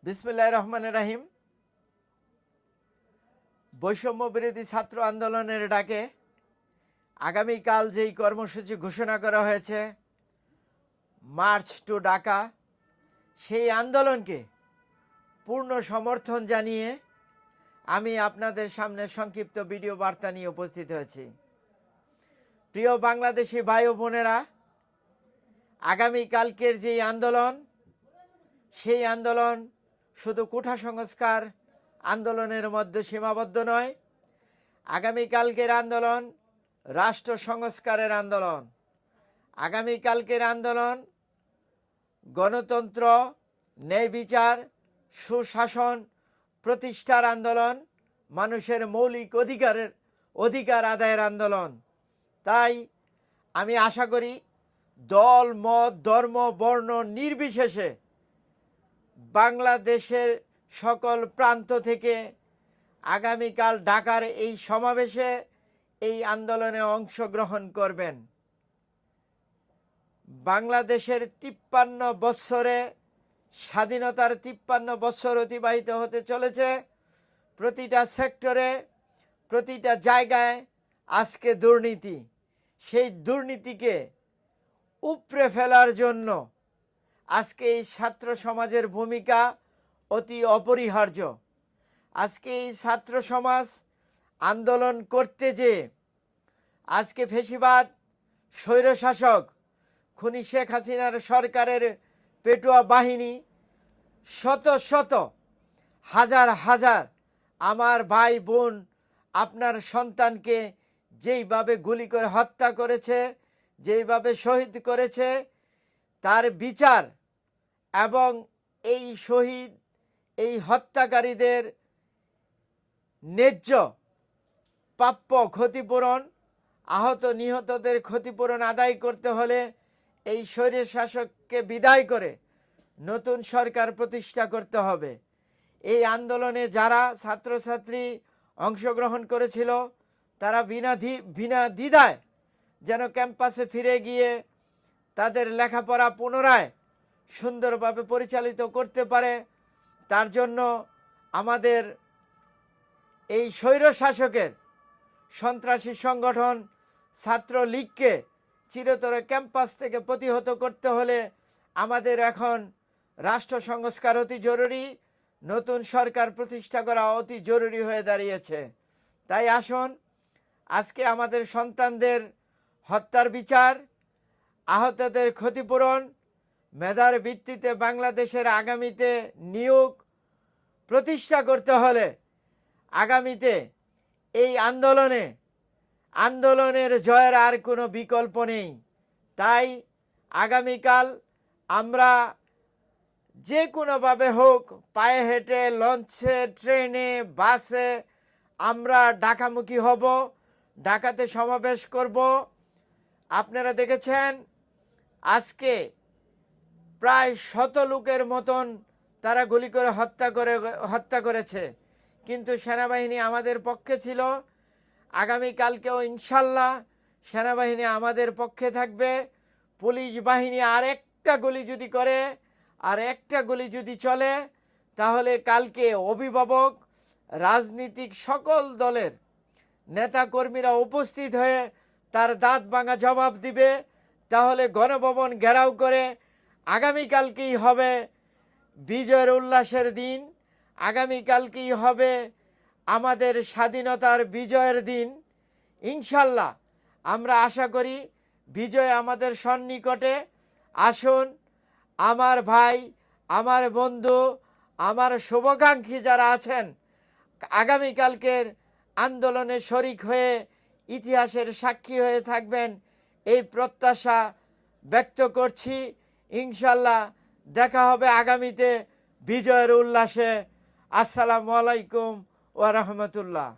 বিসমিল্লাহির রহমানির রহিম। বৈষম্য বিরোধী ছাত্র আন্দোলনের ডাকে আগামীকাল যেই কর্মসূচি ঘোষণা করা হয়েছে, মার্চ টু ঢাকা, সেই আন্দোলনকে পূর্ণ সমর্থন জানিয়ে আমি আপনাদের সামনে সংক্ষিপ্ত ভিডিও বার্তা নিয়ে উপস্থিত হয়েছি। প্রিয় বাংলাদেশি ভাই ও বোনেরা, আগামীকালকের যেই আন্দোলন, সেই আন্দোলন শুধু কোঠা সংস্কার আন্দোলনের মধ্যে সীমাবদ্ধ নয়। আগামীকালকের আন্দোলন রাষ্ট্র সংস্কারের আন্দোলন। আগামীকালকের আন্দোলন গণতন্ত্র, ন্যায় বিচার, সুশাসন প্রতিষ্ঠার আন্দোলন, মানুষের মৌলিক অধিকার আদায়ের আন্দোলন। তাই আমি আশা করি দল, মত, ধর্ম, বর্ণ নির্বিশেষে বাংলাদেশের সকল প্রান্ত থেকে আগামীকাল ঢাকার এই সমাবেশে, এই আন্দোলনে অংশগ্রহণ করবেন। বাংলাদেশের 53 বৎসরে, স্বাধীনতার 53 বৎসর অতিবাহিত হতে চলেছে। প্রতিটা সেক্টরে, প্রতিটা জায়গায় আজকে দুর্নীতি। সেই দুর্নীতিকে উপড়ে ফেলার জন্য আজকে এই ছাত্র সমাজের ভূমিকা অতি অপরিহার্য। আজকে এই ছাত্র সমাজ আন্দোলন করতে যে আজকে ফ্যাসিবাদ, স্বৈরশাসক, খুনি শেখ হাসিনার সরকারের পেটুয়া বাহিনী শত শত, হাজার হাজার আমার ভাই বোন, আপনার সন্তানকে যেইভাবে গুলি করে হত্যা করেছে, যেইভাবে শহীদ করেছে, তার বিচার এবং এই শহীদ, এই হত্যাকারীদের ন্যায্য প্রাপ্য ক্ষতিপূরণ, আহত নিহতদের ক্ষতিপূরণ আদায় করতে হলে এই স্বৈর শাসককে বিদায় করে নতুন সরকার প্রতিষ্ঠা করতে হবে। এই আন্দোলনে যারা ছাত্রছাত্রী অংশগ্রহণ করেছিল, তারা বিনা দ্বিধায় যেন ক্যাম্পাসে ফিরে গিয়ে তাদের লেখাপড়া পুনরায় সুন্দরভাবে পরিচালিত করতে পারে, তার জন্য আমাদের এই স্বৈর শাসকের সন্ত্রাসী সংগঠন ছাত্রলীগকে চিরতরে ক্যাম্পাস থেকে প্রতিহত করতে হলে আমাদের এখন রাষ্ট্র সংস্কার অতি জরুরি, নতুন সরকার প্রতিষ্ঠা করা অতি জরুরি হয়ে দাঁড়িয়েছে। তাই আসুন, আজকে আমাদের সন্তানদের হত্যার বিচার, আহতদের ক্ষতিপূরণ, মেধার ভিত্তিতে বাংলাদেশের আগামীতে নিয়োগ প্রতিষ্ঠা করতে হলে আগামীতে এই আন্দোলনের জয়ের আর কোনো বিকল্প নেই। তাই আগামীকাল আমরা যে কোনোভাবে হোক, পায়ে হেঁটে, লঞ্চে, ট্রেনে, বাসে আমরা ঢাকামুখী হব, ঢাকাতে সমাবেশ করব। আপনারা দেখেছেন আজকে প্রায় 100 লোকের মতন তারা গুলি করে হত্যা করেছে, কিন্তু সেনাবাহিনী আমাদের পক্ষে ছিল। আগামীকালকেও ইনশাল্লাহ সেনাবাহিনী আমাদের পক্ষে থাকবে। পুলিশ বাহিনী আর একটা গুলি যদি করে, আর একটা গুলি যদি চলে, তাহলে কালকে অভিভাবক, রাজনীতিক সকল দলের নেতাকর্মীরা উপস্থিত হয়ে তার দাঁত ভাঙা জবাব দিবে। তাহলে গণভবন ঘেরাও করে আগামীকালকেই হবে বিজয়ের উল্লাসের দিন, আগামীকালকেই হবে আমাদের স্বাধীনতার বিজয়ের দিন। ইনশাল্লাহ আমরা আশা করি বিজয় আমাদের সন্নিকটে। আসুন আমার ভাই, আমার বন্ধু, আমার শুভাকাঙ্ক্ষী যারা আছেন, আগামীকালকের আন্দোলনে শরিক হয়ে ইতিহাসের সাক্ষী হয়ে থাকবেন, এই প্রত্যাশা ব্যক্ত করছি। ইনশাল্লাহ দেখা হবে আগামীতে বিজয়ের উল্লাসে। আসসালামু আলাইকুম ওয়া রাহমাতুল্লাহ।